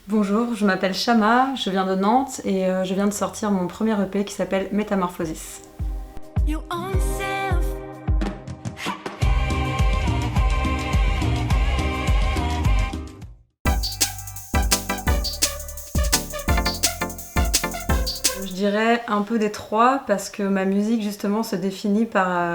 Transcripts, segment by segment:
Bonjour, je m'appelle Shama, je viens de Nantes et je viens de sortir mon premier EP qui s'appelle Métamorphosis. Je dirais un peu des trois parce que ma musique justement se définit par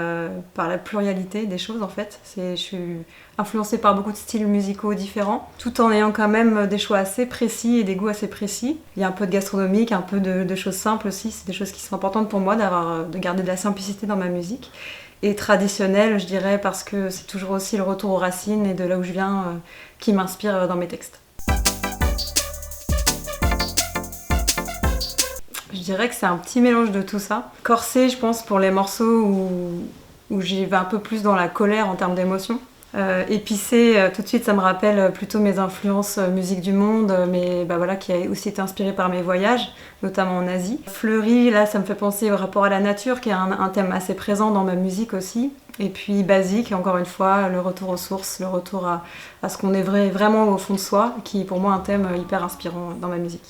la pluralité des choses en fait. Je suis influencée par beaucoup de styles musicaux différents, tout en ayant quand même des choix assez précis et des goûts assez précis. Il y a un peu de gastronomique, un peu de choses simples aussi, c'est des choses qui sont importantes pour moi de garder de la simplicité dans ma musique. Et traditionnelle, je dirais, parce que c'est toujours aussi le retour aux racines et de là où je viens qui m'inspire dans mes textes. Je dirais que c'est un petit mélange de tout ça. Corsé, je pense, pour les morceaux où j'y vais un peu plus dans la colère en termes d'émotion. Épicé, tout de suite, ça me rappelle plutôt mes influences musique du monde, mais voilà, qui a aussi été inspirée par mes voyages, notamment en Asie. Fleuri, là, ça me fait penser au rapport à la nature, qui est un thème assez présent dans ma musique aussi. Et puis basique, encore une fois, le retour aux sources, le retour à ce qu'on est vraiment au fond de soi, qui est pour moi un thème hyper inspirant dans ma musique.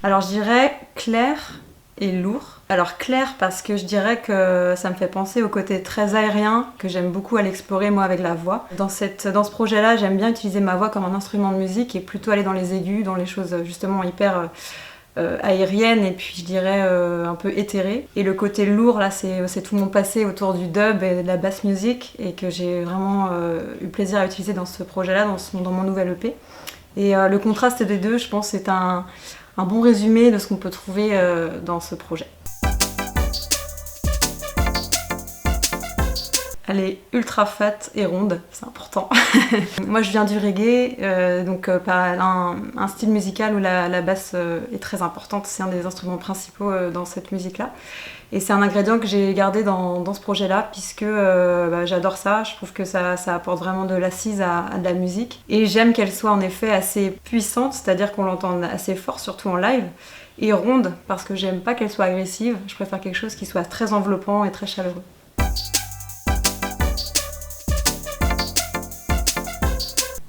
Alors je dirais clair et lourd. Alors clair parce que je dirais que ça me fait penser au côté très aérien que j'aime beaucoup à l'explorer moi avec la voix. Dans ce projet-là, j'aime bien utiliser ma voix comme un instrument de musique et plutôt aller dans les aigus, dans les choses justement hyper aériennes et puis je dirais un peu éthérées. Et le côté lourd là, c'est tout mon passé autour du dub et de la bass music et que j'ai vraiment eu plaisir à utiliser dans ce projet-là, dans mon nouvel EP. Et le contraste des deux, je pense, c'est un bon résumé de ce qu'on peut trouver dans ce projet. Elle est ultra fat et ronde, c'est important. Moi je viens du reggae, donc un style musical où la basse est très importante, c'est un des instruments principaux dans cette musique-là. Et c'est un ingrédient que j'ai gardé dans ce projet-là, puisque j'adore ça, je trouve que ça apporte vraiment de l'assise à de la musique. Et j'aime qu'elle soit en effet assez puissante, c'est-à-dire qu'on l'entende assez fort, surtout en live, et ronde, parce que j'aime pas qu'elle soit agressive, je préfère quelque chose qui soit très enveloppant et très chaleureux.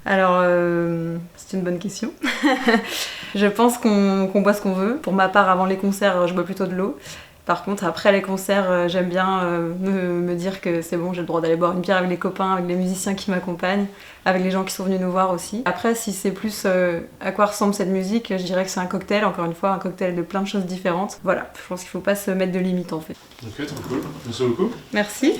Alors, c'est une bonne question. Je pense qu'on boit ce qu'on veut. Pour ma part, avant les concerts, je bois plutôt de l'eau. Par contre, après les concerts, j'aime bien me dire que c'est bon, j'ai le droit d'aller boire une bière avec les copains, avec les musiciens qui m'accompagnent, avec les gens qui sont venus nous voir aussi. Après, si c'est plus à quoi ressemble cette musique, je dirais que c'est un cocktail, encore une fois, un cocktail de plein de choses différentes. Voilà, je pense qu'il ne faut pas se mettre de limites en fait. Ok, trop cool. Merci beaucoup. Merci.